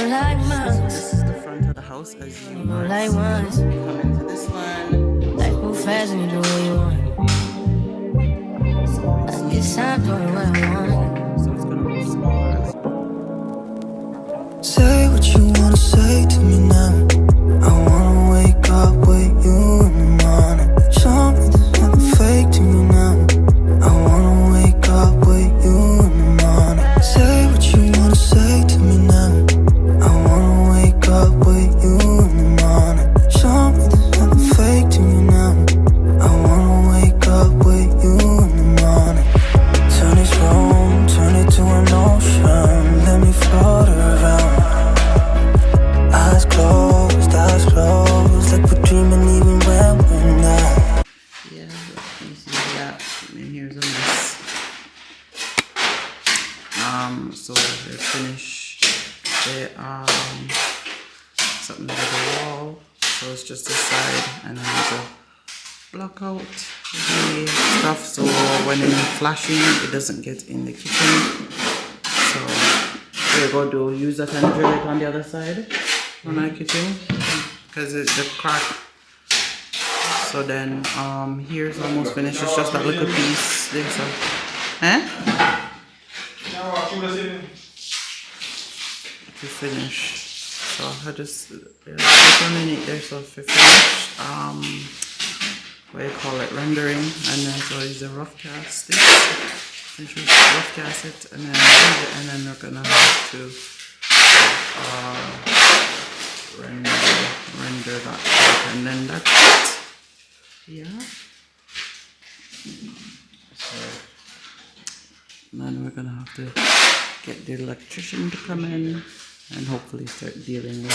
like So this is the front of the house as you move are like seeing. once. Come into this one. Like move fast and you do what you want. I guess I'm doing what I want. So it's gonna be smaller as well. Say what you wanna say to me now. I wanna wake up with you in the morning. Show me there's nothing fake to you now. I wanna wake up with you in the morning. Say what you wanna say to me now. I wanna wake up with you in the morning. Show me there's nothing fake to you now. I wanna wake up with you in the morning. Turn this room, turn it to an ocean. Let me float around. Eyes closed, like we're dreaming even when we're not. Yeah, you see that. And here's a mess. So they're finished. They something like the wall. So it's just the side, and then to block out the stuff so when it's flashing it doesn't get in the kitchen. So what you go do, use that and drill it on the other side on my kitchen because it's the crack. So then here's almost finished. It's just that little piece there. So to finish. So I just put a minute there so if it finished what do you call it, rendering, and then so use a rough cast this. Finish with rough cast it, and then we're gonna have to render that part, and then that's it. Yeah. So then we're gonna have to get the electrician to come in and hopefully start dealing with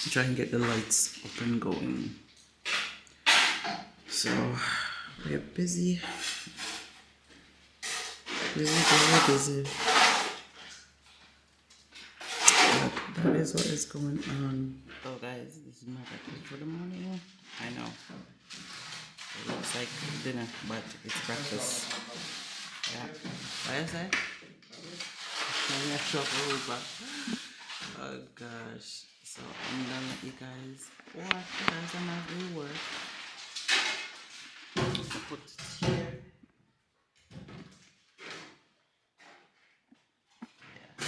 the try and get the lights up and going. So we're busy. Busy. But that is what is going on. So guys, this is my breakfast for the morning. I know it looks like dinner, but it's breakfast. Yeah. What is that? Oh gosh. So I'm gonna let you guys watch as I'm at the work. Put it here. Yeah.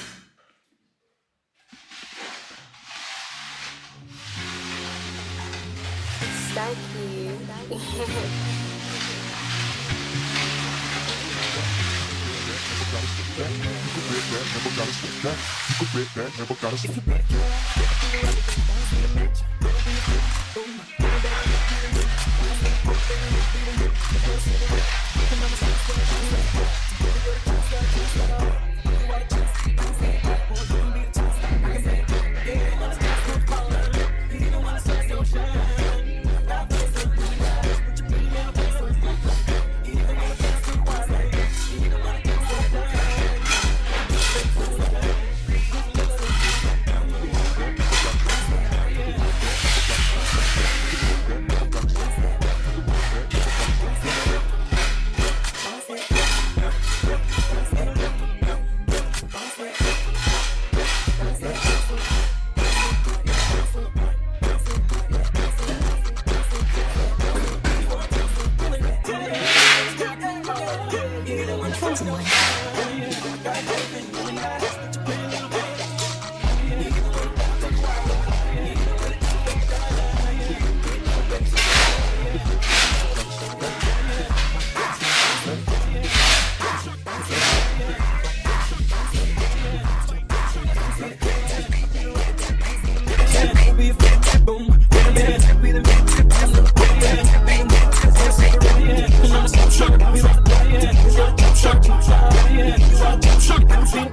Shock,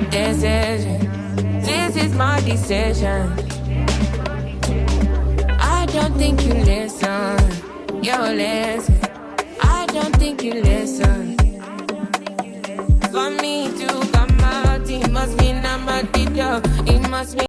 decision. This is my decision. I don't think you listen. You listen. I don't think you listen. For me to come out, it must mean I'm a teacher. It must mean.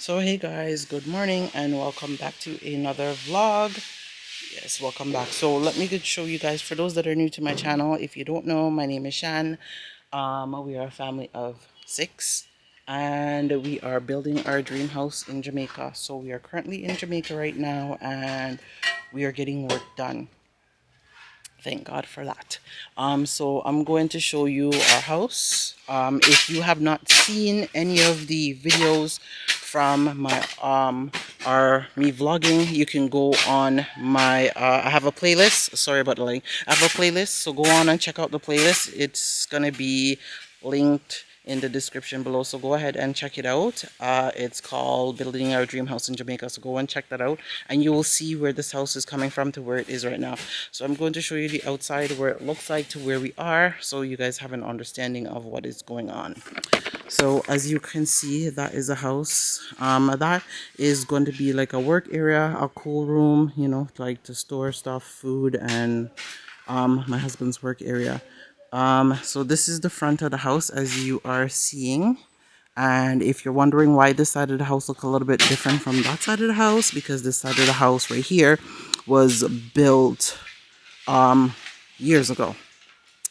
So hey guys, good morning and welcome back to another vlog. Yes, welcome back. So let me just show you guys, for those that are new to my channel, if you don't know, my name is Shan. We are a family of 6 and we are building our dream house in Jamaica. So we are currently in Jamaica right now and we are getting work done. Thank God for that. So I'm going to show you our house. If you have not seen any of the videos from my me vlogging, you can go on my I have a playlist. Sorry about the link. I have a playlist, so go on and check out the playlist. It's gonna be linked in the description below, so go ahead and check it out. It's called Building Our Dream House in Jamaica, so go and check that out and you will see where this house is coming from to where it is right now. So I'm going to show you the outside, where it looks like, to where we are, so you guys have an understanding of what is going on. So as you can see, that is a house. That is going to be like a work area, a cool room, you know, like to store stuff, food, and my husband's work area. So this is the front of the house, as you are seeing. And if you're wondering why this side of the house look a little bit different from that side of the house, because this side of the house right here was built years ago.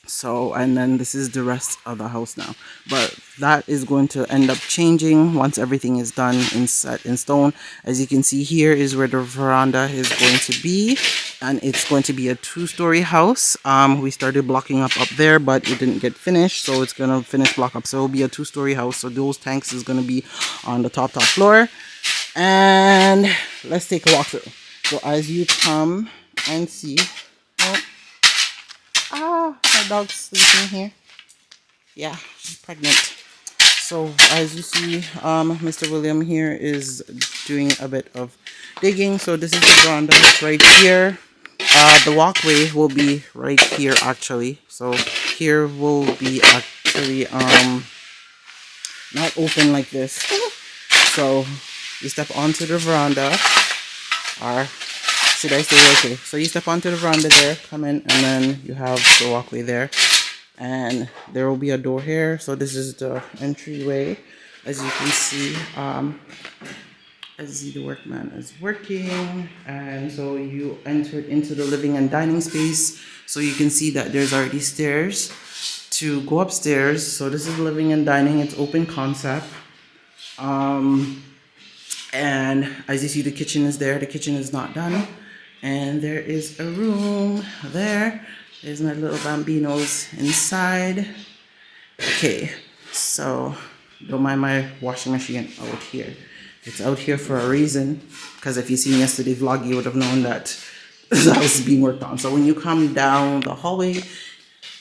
So, and then this is the rest of the house now, but that is going to end up changing once everything is done and set in stone. As you can see, here is where the veranda is going to be, and it's going to be a 2-story house. We started blocking up there, but it didn't get finished, so it's gonna finish block up, so it'll be a 2-story house. So those tanks is going to be on the top floor. And let's take a walk through. So as you come and see, my dog's sleeping here. Yeah, she's pregnant. So as you see, Mr. William here is doing a bit of digging. So this is the veranda right here. The walkway will be right here actually. So here will be actually not open like this. So you step onto the veranda, or should I say, okay, so you step onto the veranda there, come in, and then you have the walkway there, and there will be a door here. So this is the entryway. As you can see, as the workman is working, and so you entered into the living and dining space. So you can see that there's already stairs to go upstairs. So this is living and dining. It's open concept. And as you see, the kitchen is there. The kitchen is not done. And there is a room there. There's my little bambinos inside. Okay, so don't mind my washing machine out here. It's out here for a reason, because if you seen yesterday's vlog, you would have known that this house is being worked on. So when you come down the hallway,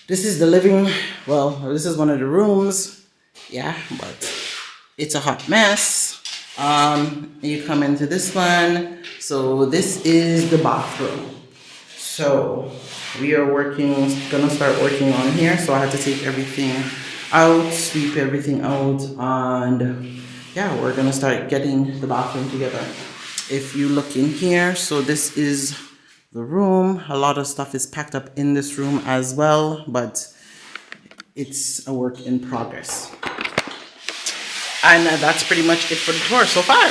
this is the living, well, this is one of the rooms. Yeah, but it's a hot mess. You come into this one. So this is the bathroom. So we are gonna start working on here. So I had to take everything out, sweep everything out, and yeah, we're gonna start getting the bathroom together. If you look in here, so this is the room. A lot of stuff is packed up in this room as well, but it's a work in progress. And that's pretty much it for the tour so far.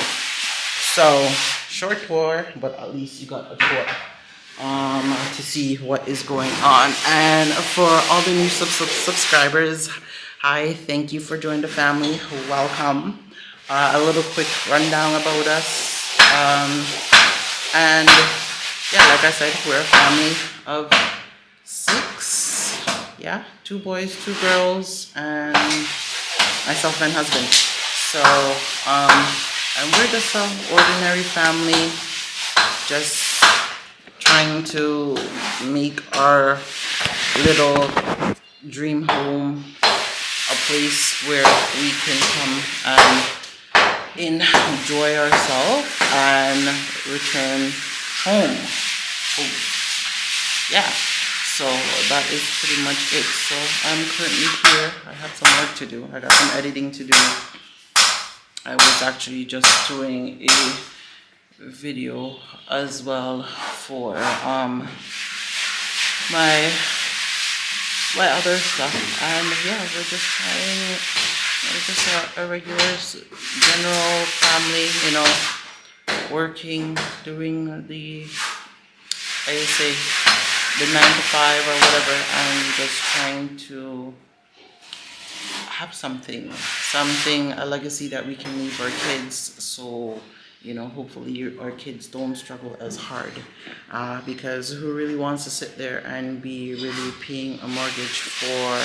So short tour, but at least you got a tour to see what is going on. And for all the new subscribers, hi, thank you for joining the family. Welcome. A little quick rundown about us. And yeah, like I said, we're a family of 6. Yeah, 2 boys, 2 girls, and myself and husband. So, and we're just an ordinary family, just trying to make our little dream home a place where we can come and enjoy ourselves and return home. Yeah, so that is pretty much it. So I'm currently here. I have some work to do. I got some editing to do. I was actually just doing a video as well for my other stuff, and yeah, we're just a regular general family, you know, working, doing the, I say, the 9 to 5 or whatever, and just trying to have something, a legacy that we can leave our kids. So, you know, hopefully our kids don't struggle as hard, because who really wants to sit there and be really paying a mortgage for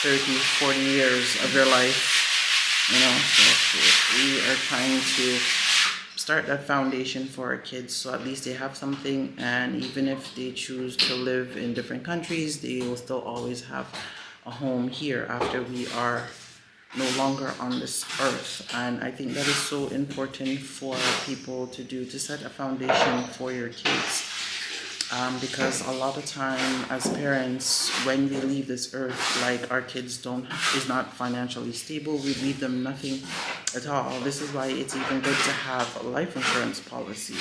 30, 40 years of your life, you know? So we are trying to start that foundation for our kids, so at least they have something, and even if they choose to live in different countries, they will still always have a home here after we are no longer on this earth. And I think that is so important for people to do, to set a foundation for your kids, because a lot of time as parents, when we leave this earth, like our kids is not financially stable, we leave them nothing at all. This is why it's even good to have a life insurance policy,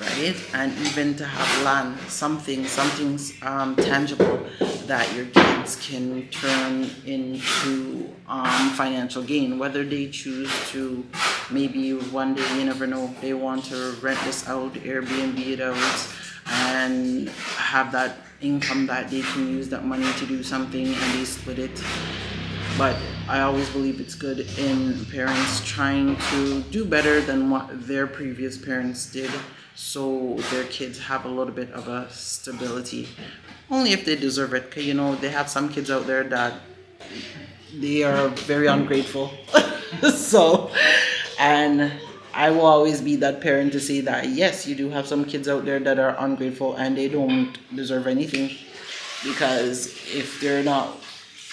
right? And even to have land, something's tangible that your kids can turn into financial gain, whether they choose to, maybe one day, you never know, they want to rent this out, Airbnb it out, and have that income that they can use that money to do something, and they split it. But I always believe it's good in parents trying to do better than what their previous parents did, so their kids have a little bit of a stability, only if they deserve it. Because, you know, they have some kids out there that they are very ungrateful. So, and I will always be that parent to say that yes, you do have some kids out there that are ungrateful and they don't deserve anything, because if they're not,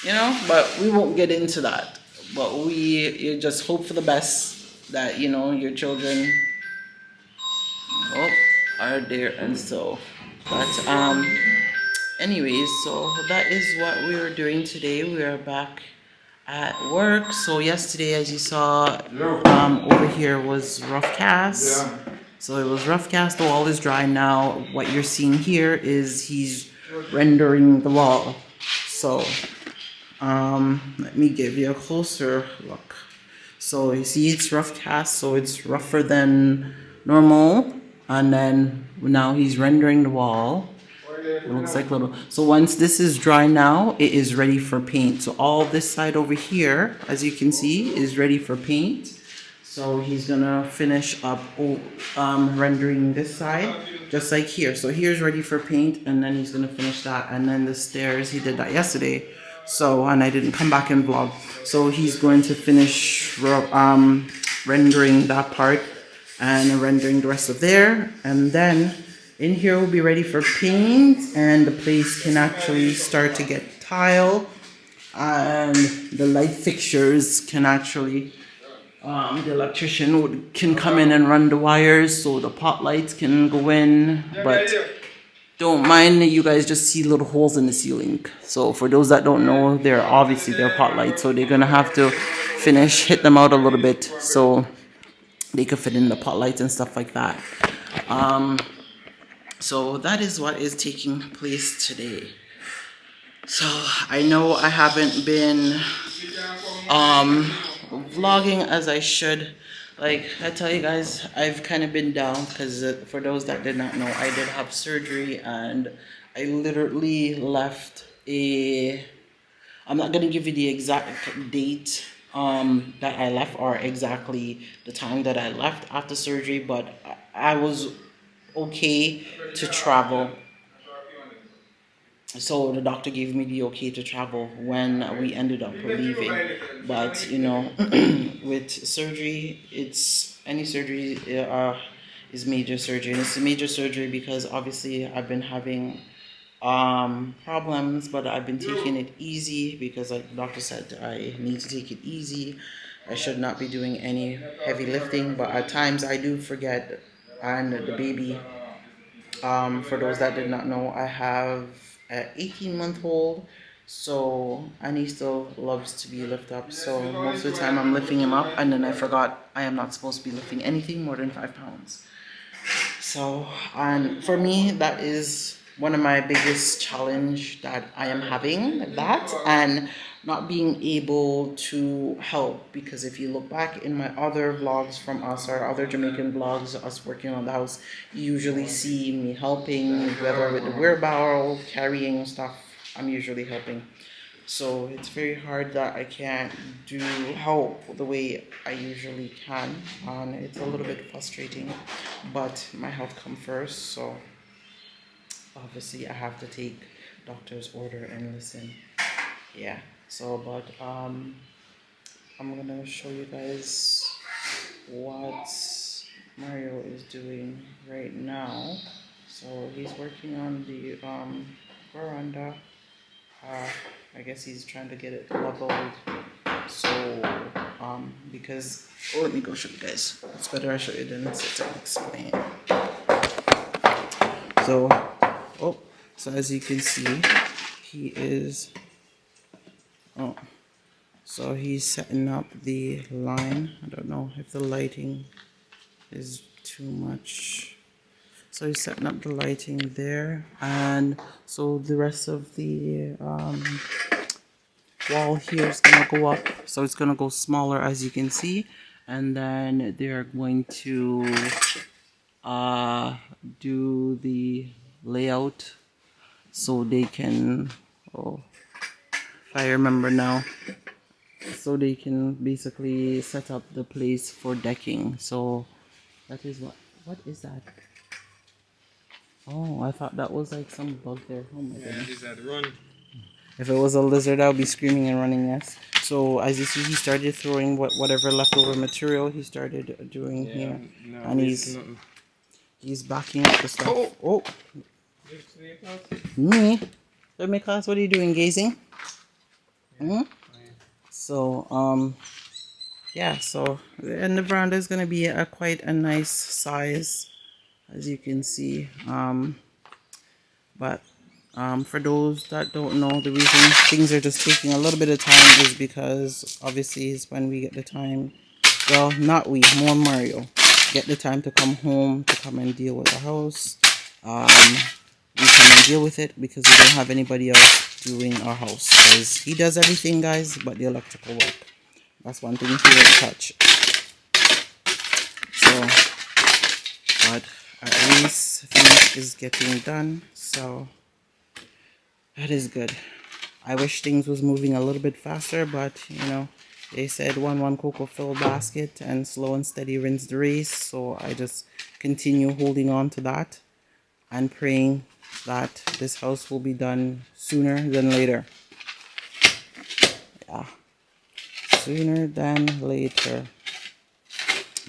you know, but we won't get into that. But you just hope for the best, that, you know, your children are there. And so, but anyways, so that is what we were doing today. We are back at work. So yesterday, as you saw, over here was rough cast. So it was rough cast. The wall is dry now. What you're seeing here is he's rendering the wall. So let me give you a closer look. So you see it's rough cast, so it's rougher than normal, and then now he's rendering the wall. It looks like little. So once this is dry now, it is ready for paint. So all this side over here, as you can see, is ready for paint. So he's gonna finish up rendering this side, just like here. So here's ready for paint, and then he's gonna finish that. And then the stairs, he did that yesterday. So, and I didn't come back and vlog. So he's going to finish rendering that part and rendering the rest of there. And then in here will be ready for paint, and the place can actually start to get tile, and the light fixtures can actually the electrician can come in and run the wires so the pot lights can go in, but don't mind, you guys just see little holes in the ceiling. So for those that don't know, they're pot lights, so they're gonna have to hit them out a little bit so they could fit in the pot lights and stuff like that. So that is what is taking place today. So I know I haven't been vlogging as I should. Like I tell you guys, I've kind of been down because for those that did not know, I did have surgery and I literally left I'm not gonna give you the exact date that I left or exactly the time that I left after surgery, but I was okay to travel. So the doctor gave me the okay to travel when we ended up leaving. But you know, with surgery, it's any surgery is major surgery, and it's a major surgery because obviously I've been having problems, but I've been taking it easy because like the doctor said I need to take it easy. I should not be doing any heavy lifting, but at times I do forget. And the baby, for those that did not know, I have an 18-month-old, so and he still loves to be lifted up. So most of the time I'm lifting him up, and then I forgot I am not supposed to be lifting anything more than 5 pounds. So, and for me, that is one of my biggest challenge that I am having, that and not being able to help, because if you look back in my other vlogs from us, or other Jamaican vlogs, us working on the house, you usually see me helping, whether with the wheelbarrow, carrying stuff, I'm usually helping. So it's very hard that I can't do help the way I usually can, and it's a little bit frustrating, but my health comes first, so obviously I have to take doctor's order and listen. Yeah, so but I'm gonna show you guys what Mario is doing right now. So he's working on the veranda. I guess he's trying to get it leveled. So, because, let me go show you guys. It's better I show you than sit and explain. So, so as you can see, he is, so he's setting up the line. I don't know if the lighting is too much. So he's setting up the lighting there, and so the rest of the wall here is gonna go up. So it's gonna go smaller, as you can see, and then they're going to do the layout so they can, if I remember now, so they can basically set up the place for decking. So that is what is that? Oh, I thought that was like some bug there. Oh my goodness. Run. If it was a lizard, I would be screaming and running, yes. So as you see, he started throwing whatever leftover material he started doing here. No, and he's backing up the stuff. Oh. Me? What are you doing, gazing? Hmm? So, yeah, so, and the veranda is going to be quite a nice size, as you can see. But for those that don't know, the reason things are just taking a little bit of time is because obviously is when we get the time, well, not we, more Mario, get the time to come home, to come and deal with the house. We come and deal with it because we don't have anybody else doing our house, because he does everything, guys, but the electrical work, that's one thing he won't touch. So, but at least things is getting done, so that is good. I wish things was moving a little bit faster, but you know, they said one cocoa fill basket, and slow and steady wins the race. So I just continue holding on to that and praying that this house will be done sooner than later. Yeah, sooner than later.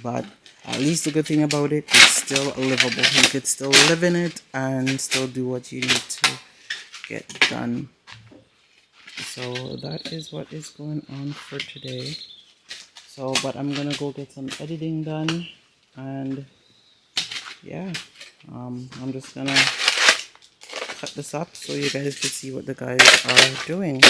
But at least the good thing about it, it's still livable. You could still live in it and still do what you need to get done. So that is what is going on for today. So, but I'm gonna go get some editing done, and yeah, I'm just gonna cut this up so you guys can see what the guys are doing.